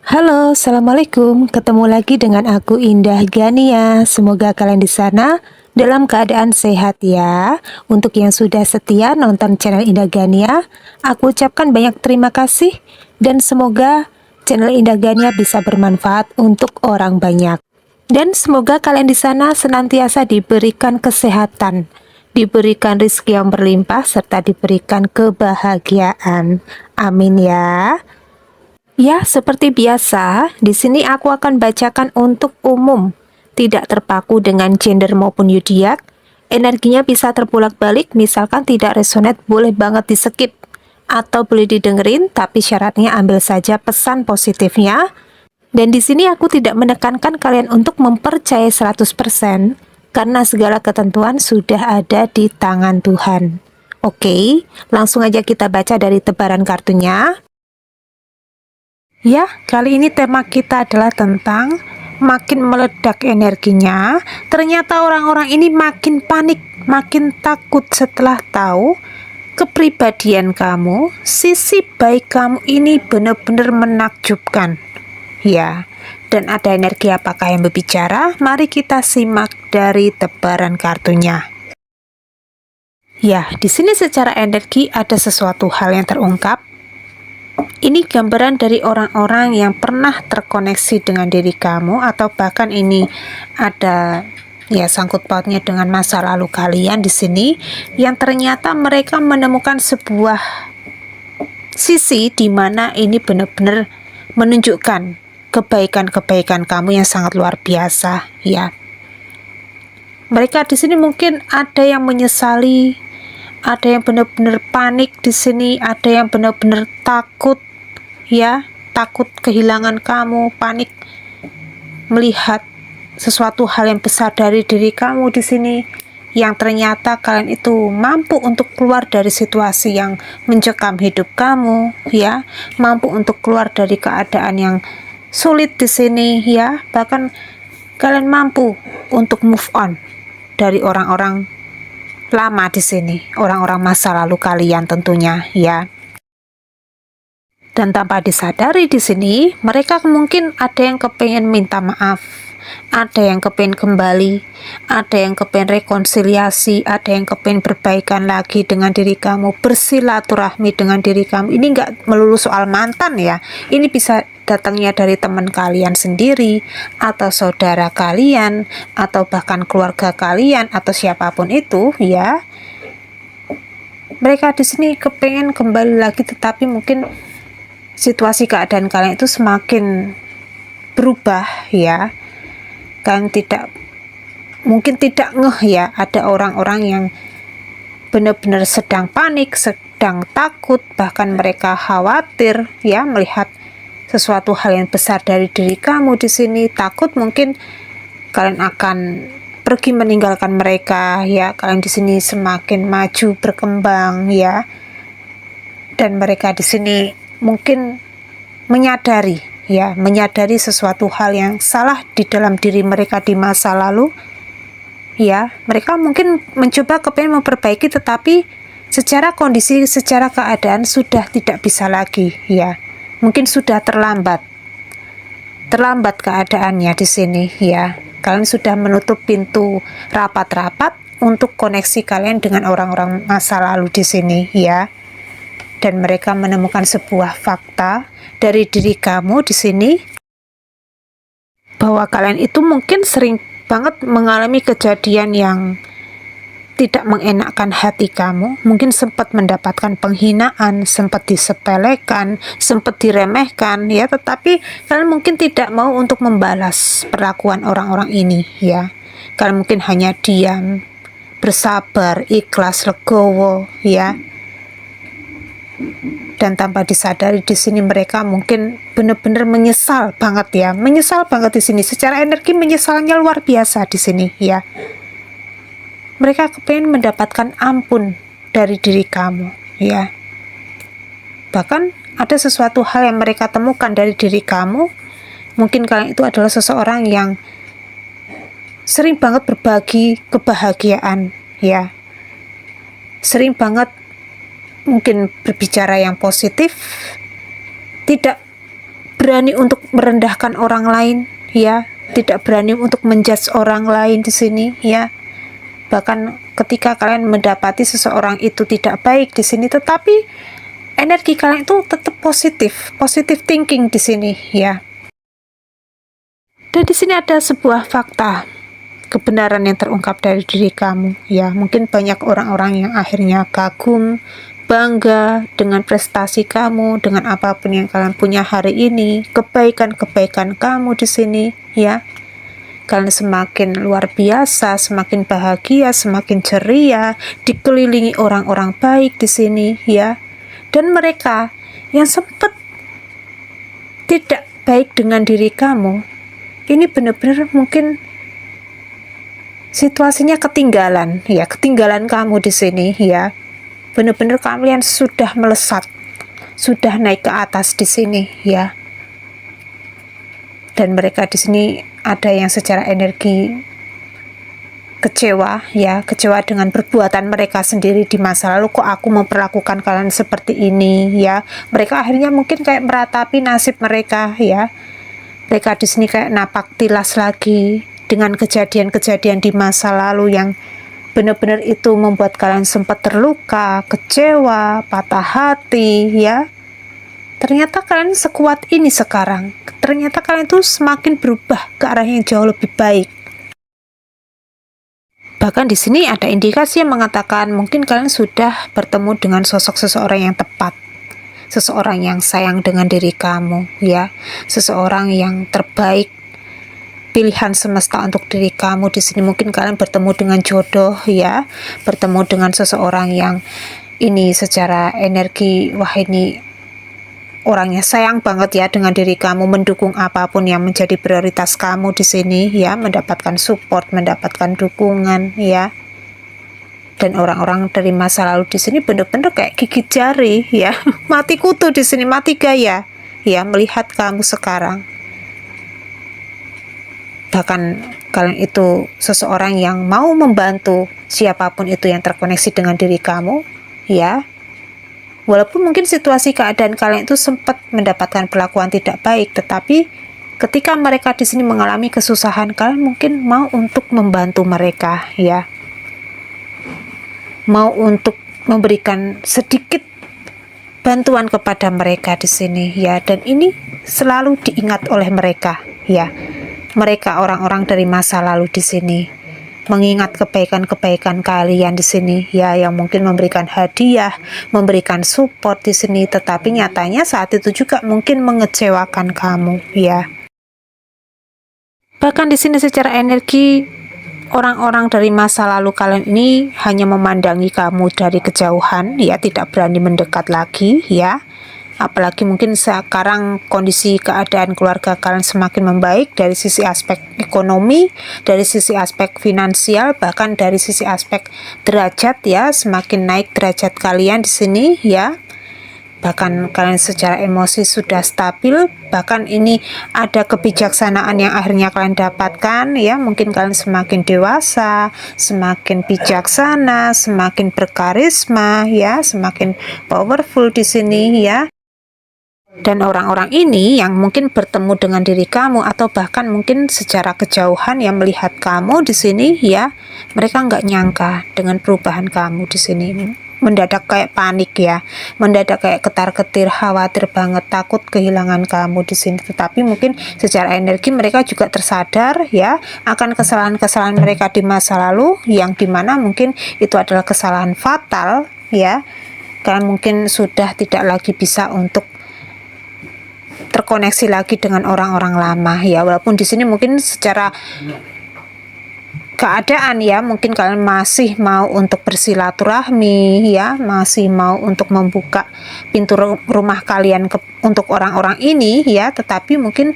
Halo, assalamualaikum. Ketemu lagi dengan aku Indah Gania. Semoga kalian di sana dalam keadaan sehat ya. Untuk yang sudah setia nonton channel Indah Gania, aku ucapkan banyak terima kasih dan semoga channel Indah Gania bisa bermanfaat untuk orang banyak. Dan semoga kalian di sana senantiasa diberikan kesehatan, diberikan rezeki yang berlimpah serta diberikan kebahagiaan. Amin ya. Ya, seperti biasa, di sini aku akan bacakan untuk umum, tidak terpaku dengan gender maupun zodiak. Energinya bisa terbolak-balik, misalkan tidak resonate boleh banget di-skip atau boleh didengerin, tapi syaratnya ambil saja pesan positifnya. Dan di sini aku tidak menekankan kalian untuk mempercayai 100% karena segala ketentuan sudah ada di tangan Tuhan. Oke, langsung aja kita baca dari tebaran kartunya. Ya, kali ini tema kita adalah tentang makin meledak energinya. Ternyata orang-orang ini makin panik, makin takut setelah tahu kepribadian kamu, sisi baik kamu ini benar-benar menakjubkan. Ya, dan ada energi apakah yang berbicara? Mari kita simak dari tebaran kartunya. Ya, di sini secara energi ada sesuatu hal yang terungkap. Ini gambaran dari orang-orang yang pernah terkoneksi dengan diri kamu atau bahkan ini ada ya sangkut pautnya dengan masa lalu kalian di sini yang ternyata mereka menemukan sebuah sisi di mana ini benar-benar menunjukkan kebaikan-kebaikan kamu yang sangat luar biasa ya. Mereka di sini mungkin ada yang menyesali, ada yang benar-benar panik di sini, ada yang benar-benar takut ya, takut kehilangan kamu, panik melihat sesuatu hal yang besar dari diri kamu di sini yang ternyata kalian itu mampu untuk keluar dari situasi yang mencekam hidup kamu ya, mampu untuk keluar dari keadaan yang sulit di sini ya, bahkan kalian mampu untuk move on dari orang-orang lama di sini, orang-orang masa lalu kalian tentunya ya. Dan tanpa disadari di sini, mereka mungkin ada yang kepengen minta maaf, ada yang kepengen kembali, ada yang kepengen rekonsiliasi, ada yang kepengen berbaikan lagi dengan diri kamu, bersilaturahmi dengan diri kamu. Ini nggak melulu soal mantan ya, ini bisa datangnya dari teman kalian sendiri, atau saudara kalian, atau bahkan keluarga kalian, atau siapapun itu ya. Mereka di sini kepengen kembali lagi, tetapi mungkin situasi keadaan kalian itu semakin berubah ya. Kalian mungkin tidak ngeh ya, ada orang-orang yang benar-benar sedang panik, sedang takut, bahkan mereka khawatir ya melihat sesuatu hal yang besar dari diri kamu di sini. Takut mungkin kalian akan pergi meninggalkan mereka ya. Kalian di sini semakin maju berkembang ya. Dan mereka di sini mungkin menyadari sesuatu hal yang salah di dalam diri mereka di masa lalu ya. Mereka mungkin mencoba kepengen memperbaiki, tetapi secara kondisi, secara keadaan sudah tidak bisa lagi ya. Mungkin sudah terlambat keadaannya di sini ya. Kalian sudah menutup pintu rapat-rapat untuk koneksi kalian dengan orang-orang masa lalu di sini ya. Dan mereka menemukan sebuah fakta dari diri kamu di sini bahwa kalian itu mungkin sering banget mengalami kejadian yang tidak mengenakkan hati kamu, mungkin sempat mendapatkan penghinaan, sempat disepelekan, sempat diremehkan ya, tetapi kalian mungkin tidak mau untuk membalas perlakuan orang-orang ini ya. Kalian mungkin hanya diam, bersabar, ikhlas, legowo ya. Dan tanpa disadari di sini mereka mungkin benar-benar menyesal banget ya, menyesal banget di sini. Secara energi menyesalnya luar biasa di sini ya. Mereka kepengen mendapatkan ampun dari diri kamu ya. Bahkan ada sesuatu hal yang mereka temukan dari diri kamu. Mungkin kalian itu adalah seseorang yang sering banget berbagi kebahagiaan ya. Sering banget mungkin berbicara yang positif, tidak berani untuk merendahkan orang lain, ya, tidak berani untuk menjudge orang lain di sini, ya. Bahkan ketika kalian mendapati seseorang itu tidak baik di sini, tetapi energi kalian itu tetap positive thinking di sini, ya. Dan di sini ada sebuah fakta kebenaran yang terungkap dari diri kamu, ya. Mungkin banyak orang-orang yang akhirnya kagum, bangga dengan prestasi kamu, dengan apapun yang kalian punya hari ini, kebaikan-kebaikan kamu di sini, ya. Kalian semakin luar biasa, semakin bahagia, semakin ceria, dikelilingi orang-orang baik di sini, ya. Dan mereka yang sempat tidak baik dengan diri kamu, ini benar-benar mungkin situasinya ketinggalan, ya, ketinggalan kamu di sini, ya. Benar-benar kalian sudah melesat, sudah naik ke atas di sini, ya. Dan mereka di sini ada yang secara energi kecewa, ya, kecewa dengan perbuatan mereka sendiri di masa lalu. Kok aku memperlakukan kalian seperti ini, ya. Mereka akhirnya mungkin kayak meratapi nasib mereka, ya. Mereka di sini kayak napak tilas lagi dengan kejadian-kejadian di masa lalu yang benar-benar itu membuat kalian sempat terluka, kecewa, patah hati, ya. Ternyata kalian sekuat ini sekarang. Ternyata kalian tuh semakin berubah ke arah yang jauh lebih baik. Bahkan di sini ada indikasi yang mengatakan mungkin kalian sudah bertemu dengan sosok seseorang yang tepat. Seseorang yang sayang dengan diri kamu, ya. Seseorang yang terbaik, pilihan semesta untuk diri kamu di sini. Mungkin kalian bertemu dengan jodoh, ya, bertemu dengan seseorang yang ini secara energi, wah, ini orangnya sayang banget, ya, dengan diri kamu, mendukung apapun yang menjadi prioritas kamu di sini, ya, mendapatkan support, mendapatkan dukungan, ya. Dan orang-orang dari masa lalu di sini benar-benar kayak gigit jari, ya, mati kutu di sini, mati gaya, ya, melihat kamu sekarang. Bahkan kalian itu seseorang yang mau membantu siapapun itu yang terkoneksi dengan diri kamu, ya. Walaupun mungkin situasi keadaan kalian itu sempat mendapatkan perlakuan tidak baik, tetapi ketika mereka di sini mengalami kesusahan, kalian mungkin mau untuk membantu mereka, ya. Mau untuk memberikan sedikit bantuan kepada mereka di sini, ya. Dan ini selalu diingat oleh mereka, ya. Mereka orang-orang dari masa lalu di sini mengingat kebaikan-kebaikan kalian di sini, ya, yang mungkin memberikan hadiah, memberikan support di sini, tetapi nyatanya saat itu juga mungkin mengecewakan kamu, ya. Bahkan di sini secara energi orang-orang dari masa lalu kalian ini hanya memandangi kamu dari kejauhan, ya, tidak berani mendekat lagi, ya. Apalagi mungkin sekarang kondisi keadaan keluarga kalian semakin membaik dari sisi aspek ekonomi, dari sisi aspek finansial, bahkan dari sisi aspek derajat, ya, semakin naik derajat kalian di sini, ya. Bahkan kalian secara emosi sudah stabil, bahkan ini ada kebijaksanaan yang akhirnya kalian dapatkan, ya. Mungkin kalian semakin dewasa, semakin bijaksana, semakin berkarisma, ya, semakin powerful di sini, ya. Dan orang-orang ini yang mungkin bertemu dengan diri kamu atau bahkan mungkin secara kejauhan yang melihat kamu di sini, ya, mereka nggak nyangka dengan perubahan kamu di sini. Mendadak kayak panik, ya, mendadak kayak ketar-ketir, khawatir banget, takut kehilangan kamu di sini. Tetapi mungkin secara energi mereka juga tersadar, ya, akan kesalahan-kesalahan mereka di masa lalu yang dimana mungkin itu adalah kesalahan fatal, ya. Kalian mungkin sudah tidak lagi bisa untuk terkoneksi lagi dengan orang-orang lama, ya. Walaupun di sini mungkin secara keadaan, ya, mungkin kalian masih mau untuk bersilaturahmi, ya, masih mau untuk membuka pintu rumah kalian untuk orang-orang ini, ya, tetapi mungkin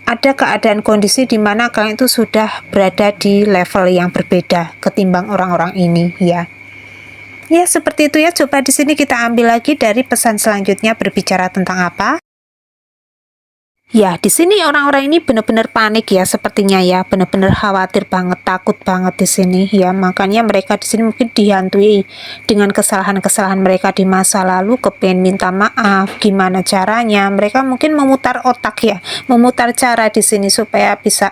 ada keadaan kondisi di mana kalian itu sudah berada di level yang berbeda ketimbang orang-orang ini, ya. Ya, seperti itu, ya. Coba di sini kita ambil lagi dari pesan selanjutnya berbicara tentang apa? Ya, di sini orang-orang ini benar-benar panik ya, sepertinya ya, benar-benar khawatir banget, takut banget di sini ya. Makanya mereka di sini mungkin dihantui dengan kesalahan-kesalahan mereka di masa lalu, kepengen minta maaf, gimana caranya. Mereka mungkin memutar otak ya, memutar cara di sini supaya bisa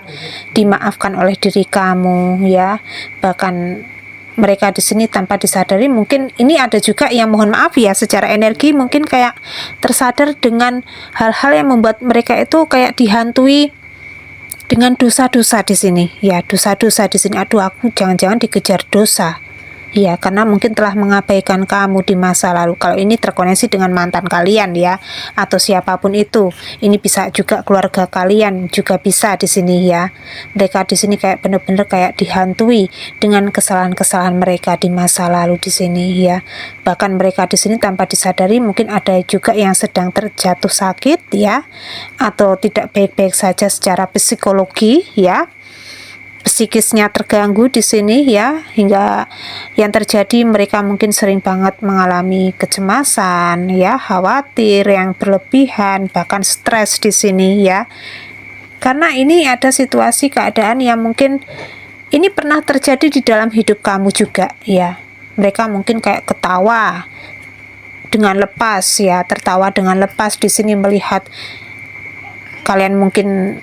dimaafkan oleh diri kamu ya. Bahkan mereka di sini tanpa disadari mungkin ini ada juga yang mohon maaf ya, secara energi mungkin kayak tersadar dengan hal-hal yang membuat mereka itu kayak dihantui dengan dosa-dosa di sini ya, dosa-dosa di sini. Aduh, aku jangan-jangan dikejar dosa ya, karena mungkin telah mengabaikan kamu di masa lalu. Kalau ini terkoneksi dengan mantan kalian ya, atau siapapun itu. Ini bisa juga keluarga kalian, juga bisa di sini ya. Mereka di sini kayak benar-benar kayak dihantui dengan kesalahan-kesalahan mereka di masa lalu di sini ya. Bahkan mereka di sini tanpa disadari mungkin ada juga yang sedang terjatuh sakit ya, atau tidak baik-baik saja secara psikologi ya. Psikisnya terganggu di sini ya, hingga yang terjadi mereka mungkin sering banget mengalami kecemasan ya, khawatir yang berlebihan, bahkan stres di sini ya. Karena ini ada situasi keadaan yang mungkin ini pernah terjadi di dalam hidup kamu juga ya. Mereka mungkin kayak ketawa dengan lepas ya, tertawa dengan lepas di sini melihat kalian mungkin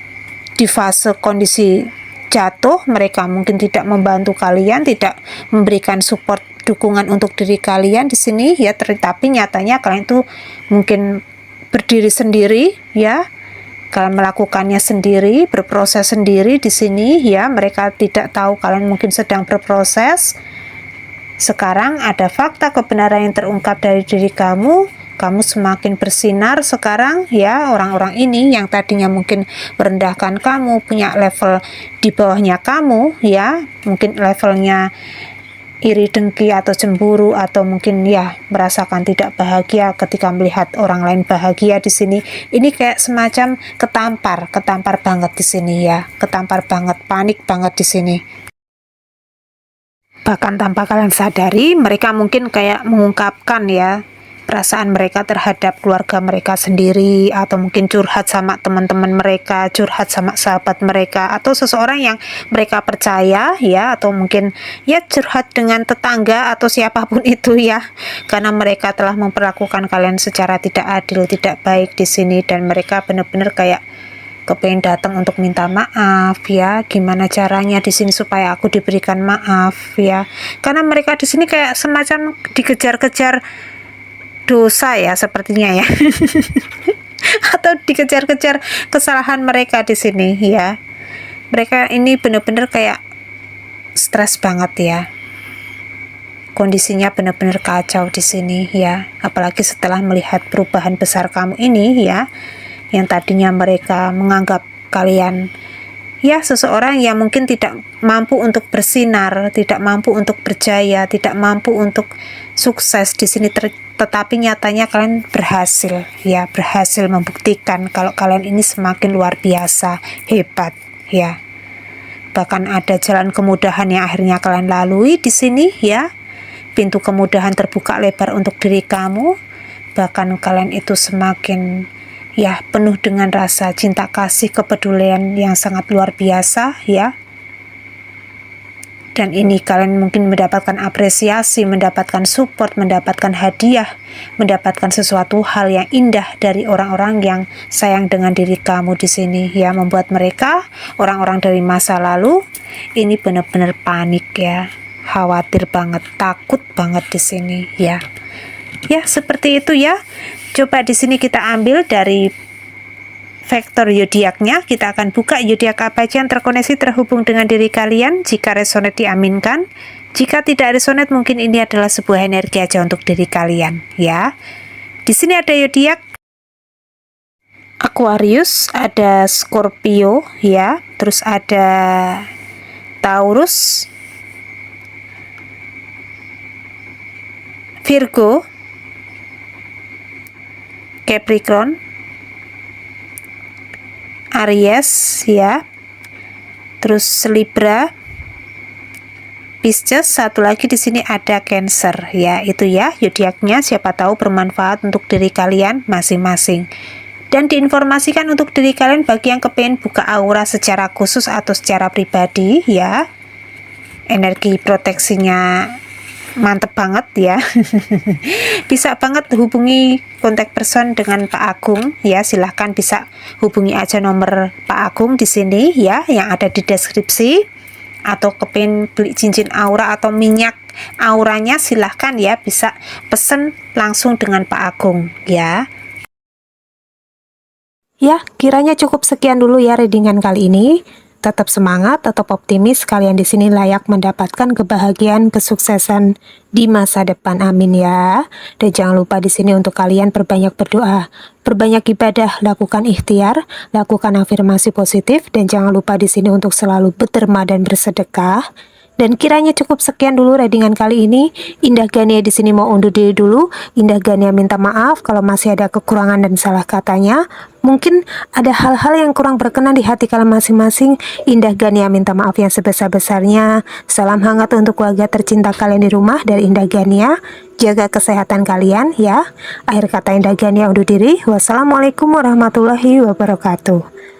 di fase kondisi jatuh. Mereka mungkin tidak membantu kalian, tidak memberikan support, dukungan untuk diri kalian di sini ya, tetapi nyatanya kalian itu mungkin berdiri sendiri ya, kalian melakukannya sendiri, berproses sendiri di sini ya. Mereka tidak tahu kalian mungkin sedang berproses. Sekarang ada fakta kebenaran yang terungkap dari diri kamu semakin bersinar sekarang ya. Orang-orang ini yang tadinya mungkin merendahkan kamu, punya level di bawahnya kamu ya, mungkin levelnya iri, dengki, atau cemburu, atau mungkin ya merasakan tidak bahagia ketika melihat orang lain bahagia di sini. Ini kayak semacam ketampar banget di sini ya, ketampar banget, panik banget di sini. Bahkan tanpa kalian sadari, mereka mungkin kayak mengungkapkan ya perasaan mereka terhadap keluarga mereka sendiri, atau mungkin curhat sama teman-teman mereka, curhat sama sahabat mereka, atau seseorang yang mereka percaya ya, atau mungkin ya curhat dengan tetangga atau siapapun itu ya, karena mereka telah memperlakukan kalian secara tidak adil, tidak baik di sini, dan mereka benar-benar kayak kepengen datang untuk minta maaf ya. Gimana caranya di sini supaya aku diberikan maaf ya, karena mereka di sini kayak semacam dikejar-kejar dosa ya, sepertinya ya. Atau dikejar-kejar kesalahan mereka di sini ya. Mereka ini benar-benar kayak stres banget ya. Kondisinya benar-benar kacau di sini ya. Apalagi setelah melihat perubahan besar kamu ini ya, yang tadinya mereka menganggap kalian ya seseorang yang mungkin tidak mampu untuk bersinar, tidak mampu untuk berjaya, tidak mampu untuk sukses di sini, tetapi nyatanya kalian berhasil ya, berhasil membuktikan kalau kalian ini semakin luar biasa, hebat ya. Bahkan ada jalan kemudahan yang akhirnya kalian lalui di sini ya. Pintu kemudahan terbuka lebar untuk diri kamu. Bahkan kalian itu semakin ya penuh dengan rasa cinta kasih, kepedulian yang sangat luar biasa ya. Dan ini kalian mungkin mendapatkan apresiasi, mendapatkan support, mendapatkan hadiah, mendapatkan sesuatu hal yang indah dari orang-orang yang sayang dengan diri kamu di sini ya, membuat mereka, orang-orang dari masa lalu ini benar-benar panik ya, khawatir banget, takut banget di sini ya. Ya, seperti itu ya. Coba di sini kita ambil dari vektor zodiaknya. Kita akan buka zodiak apa aja yang terkoneksi terhubung dengan diri kalian. Jika resonate diaminkan, jika tidak resonate mungkin ini adalah sebuah energi aja untuk diri kalian ya. Di sini ada zodiak Aquarius, ada Scorpio ya, terus ada Taurus, Virgo, Capricorn, Aries ya, terus Libra, Pisces, satu lagi di sini ada Cancer ya. Itu ya zodiaknya, siapa tahu bermanfaat untuk diri kalian masing-masing. Dan diinformasikan untuk diri kalian bagi yang kepengen buka aura secara khusus atau secara pribadi ya. Energi proteksinya mantep banget ya. Bisa banget hubungi kontak person dengan Pak Agung ya, silahkan bisa hubungi aja nomor Pak Agung di sini ya yang ada di deskripsi. Atau kepengen beli cincin aura atau minyak auranya, silahkan ya, bisa pesen langsung dengan Pak Agung ya. Ya, kiranya cukup sekian dulu ya readingan kali ini. Tetap semangat, tetap optimis, kalian di sini layak mendapatkan kebahagiaan, kesuksesan di masa depan. Amin ya. Dan jangan lupa di sini untuk kalian perbanyak berdoa, perbanyak ibadah, lakukan ikhtiar, lakukan afirmasi positif, dan jangan lupa di sini untuk selalu berderma dan bersedekah. Dan kiranya cukup sekian dulu readingan kali ini. Indah Gania di sini mau undur diri dulu. Indah Gania minta maaf kalau masih ada kekurangan dan salah katanya. Mungkin ada hal-hal yang kurang berkenan di hati kalian masing-masing. Indah Gania minta maaf yang sebesar-besarnya. Salam hangat untuk keluarga tercinta kalian di rumah dari Indah Gania. Jaga kesehatan kalian ya. Akhir kata Indah Gania undur diri. Wassalamualaikum warahmatullahi wabarakatuh.